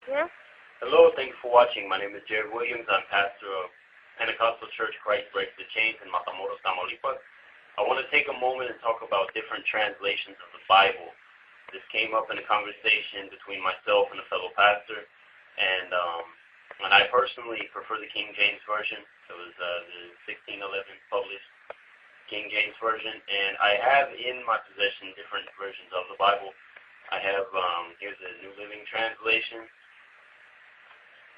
Yeah. Hello, thank you for watching. My name is Jared Williams. I'm pastor of Pentecostal Church Christ Breaks the Chains in Matamoros, Tamaulipas. I want to take a moment and talk about different translations of the Bible. This came up in a conversation between myself and a fellow pastor, and I personally prefer the King James Version. It was the 1611 published King James Version, and I have in my possession different versions of the Bible. I have, here's the New Living Translation,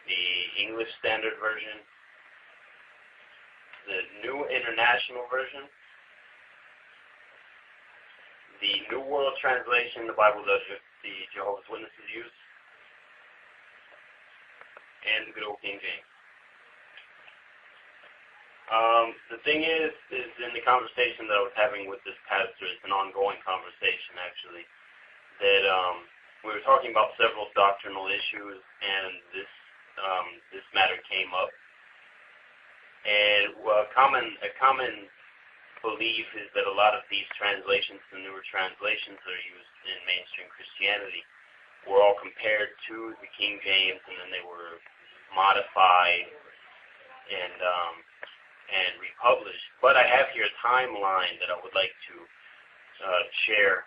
the English Standard Version, the New International Version, the New World Translation, the Bible that the Jehovah's Witnesses use, and the good old King James. The thing is in the conversation that I was having with this pastor, it's an ongoing conversation actually, that we were talking about several doctrinal issues, and this matter came up. And a common belief is that a lot of these translations, the newer translations that are used in mainstream Christianity, were all compared to the King James, and then they were modified and republished. But I have here a timeline that I would like to share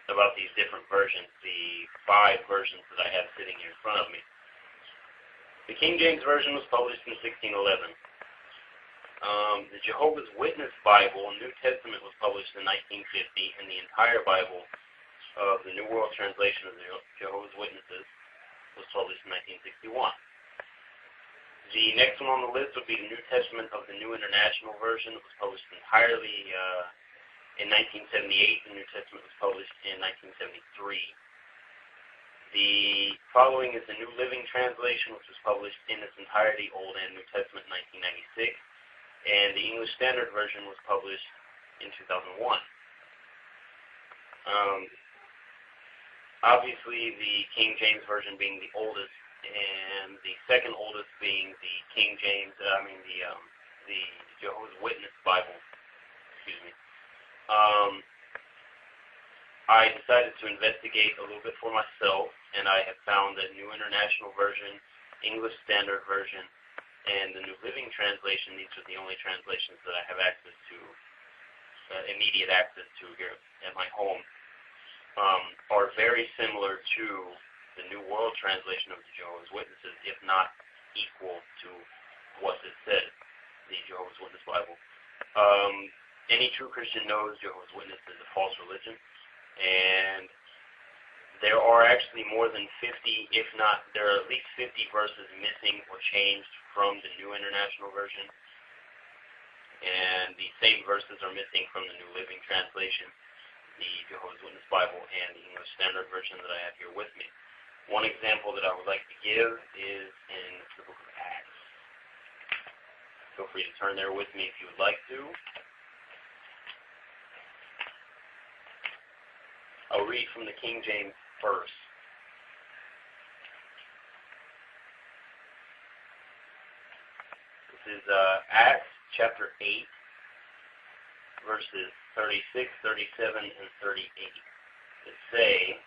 about these different versions, the 5 versions that I have sitting here in front of me. The King James Version was published in 1611. The Jehovah's Witness Bible, New Testament, was published in 1950, and the entire Bible of the New World Translation of the Jehovah's Witnesses was published in 1961. The next one on the list would be the New Testament of the New International Version. It was published entirely in 1978. The New Testament was published in 1973. The following is the New Living Translation, which was published in its entirety, Old and New Testament, in 1996. And the English Standard Version was published in 2001. Obviously, the King James Version being the oldest, and the second oldest being the King James, the Jehovah's Witness Bible. Excuse me. I decided to investigate a little bit for myself, and I have found that New International Version, English Standard Version, and the New Living Translation, these are the only translations that I have access to, immediate access to here at my home, are very similar to the New World Translation of the Jehovah's Witnesses, if not equal to what is said, the Jehovah's Witness Bible. Any true Christian knows Jehovah's Witness is a false religion, and there are actually more than 50, if not, there are at least 50 verses missing or changed from the New International Version, and the same verses are missing from the New Living Translation, the Jehovah's Witness Bible, and the English Standard Version that I have here with me. One example that I would like to give is in the book of Acts. Feel free to turn there with me if you would like to. I'll read from the King James first. This is Acts chapter 8, verses 36, 37, and 38. That say,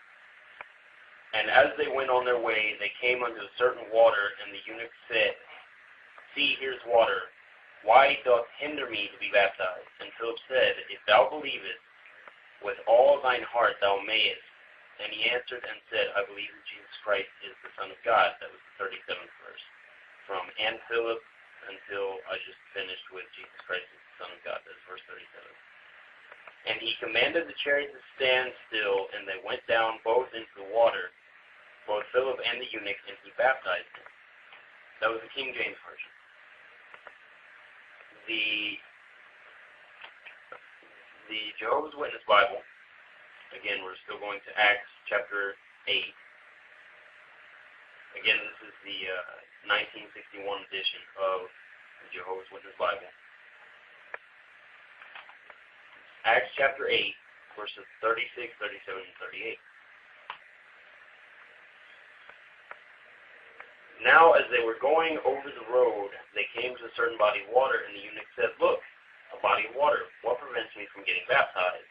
"And as they went on their way, they came unto a certain water, and the eunuch said, See, here's water. Why doth hinder me to be baptized? And Philip said, If thou believest, with all thine heart thou mayest. And he answered and said, I believe that Jesus Christ is the Son of God." That was the 37th verse. From "and Philip" until I just finished with "Jesus Christ is the Son of God." That's verse 37. "And he commanded the chariot to stand still, and they went down both into the water, both Philip and the eunuch, and he baptized him." That was the King James Version. The Jehovah's Witness Bible, again, we're still going to Acts chapter 8. Again, this is the 1961 edition of the Jehovah's Witness Bible. Acts chapter 8, verses 36, 37, and 38. "Now, as they were going over the road, they came to a certain body of water, and the eunuch said, Look, a body of water. What prevents me from getting baptized?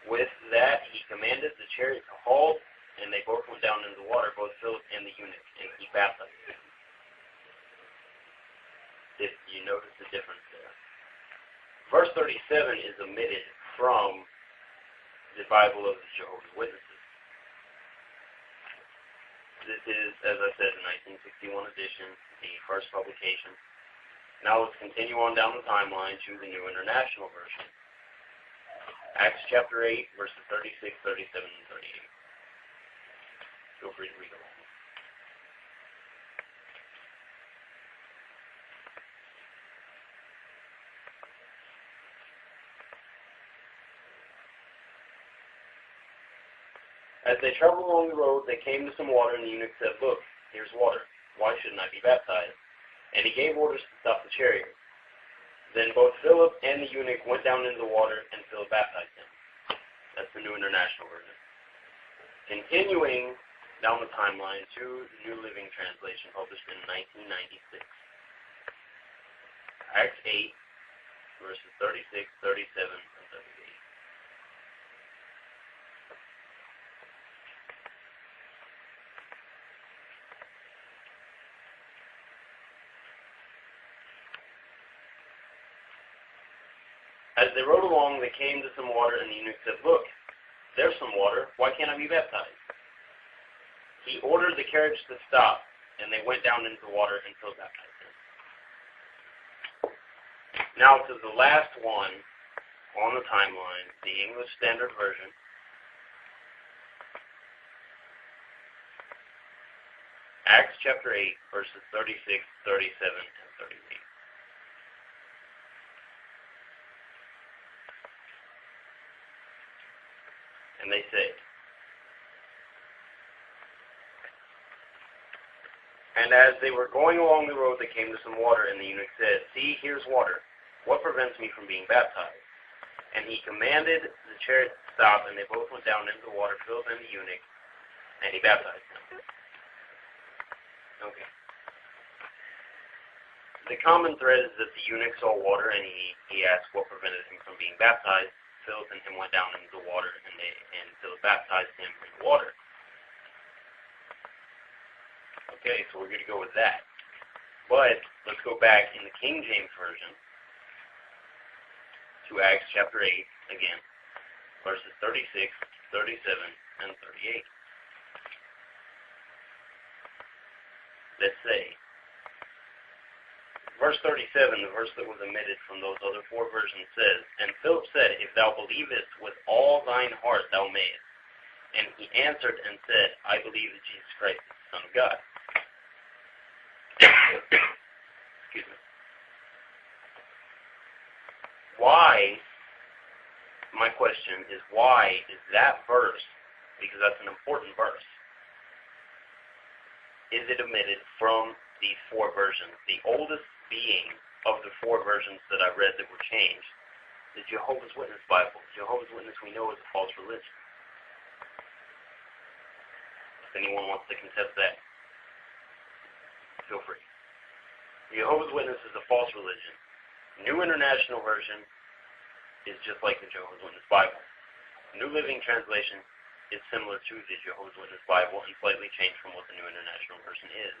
With that he commanded the chariot to halt, and they both went down into the water, both Philip and the eunuch, and he baptized them. Did you notice the difference there? Verse 37 is omitted from the Bible of the Jehovah's Witnesses. This is, as I said, the 1961 edition, the first publication. Now let's continue on down the timeline to the New International Version. Acts chapter 8, verses 36, 37, and 38. Feel free to read along. As they traveled along the road, they came to some water, and the eunuch said, "Look, here's water. Why shouldn't I be baptized?" And he gave orders to stop the chariot. Then both Philip and the eunuch went down into the water, and Philip baptized him. That's the New International Version. Continuing down the timeline to the New Living Translation, published in 1996. Acts 8, verses 36, 37, and 38. As they rode along, they came to some water, and the eunuch said, "Look, there's some water. Why can't I be baptized?" He ordered the carriage to stop, and they went down into the water and Philip baptized him. Now to the last one on the timeline, the English Standard Version. Acts chapter 8, verses 36, 37, and 38. And they say, "And as they were going along the road, they came to some water, and the eunuch said, 'See, here's water. What prevents me from being baptized?' And he commanded the chariot to stop, and they both went down into the water, Philip and the eunuch, and he baptized them." Okay. The common thread is that the eunuch saw water, and he asked what prevented him from being baptized. Philip and him went down into the water, and Philip baptized him in the water. Okay, so we're going to go with that. But let's go back in the King James Version to Acts chapter 8 again, verses 36, 37, and 38. Let's say, verse 37, the verse that was omitted from those other four versions, says, "And Philip said, 'If thou believest with all thine heart, thou mayest.' And he answered and said, 'I believe that Jesus Christ is the Son of God.'" Excuse me. Why, my question is, why is that verse, because that's an important verse, is it omitted from these four versions? The oldest being of the four versions that I read that were changed, the Jehovah's Witness Bible. Jehovah's Witness we know is a false religion. If anyone wants to contest that, feel free. The Jehovah's Witness is a false religion. New International Version is just like the Jehovah's Witness Bible. New Living Translation is similar to the Jehovah's Witness Bible and slightly changed from what the New International Version is.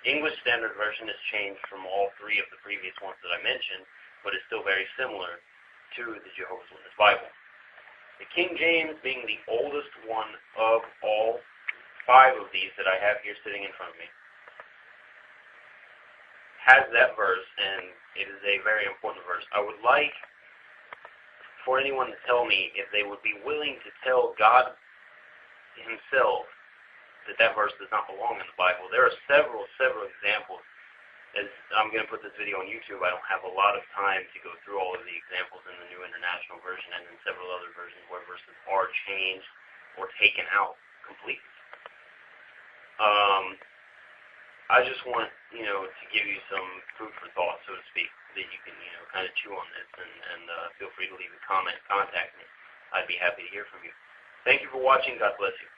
English Standard Version is changed from all three of the previous ones that I mentioned, but is still very similar to the Jehovah's Witness Bible. The King James, being the oldest one of all five of these that I have here sitting in front of me, has that verse, and it is a very important verse. I would like for anyone to tell me if they would be willing to tell God himself that verse does not belong in the Bible. There are several examples. As I'm going to put this video on YouTube, I don't have a lot of time to go through all of the examples in the New International Version and in several other versions where verses are changed or taken out completely. I just want, to give you some food for thought, so to speak, that you can, kind of chew on this, and feel free to leave a comment, contact me. I'd be happy to hear from you. Thank you for watching. God bless you.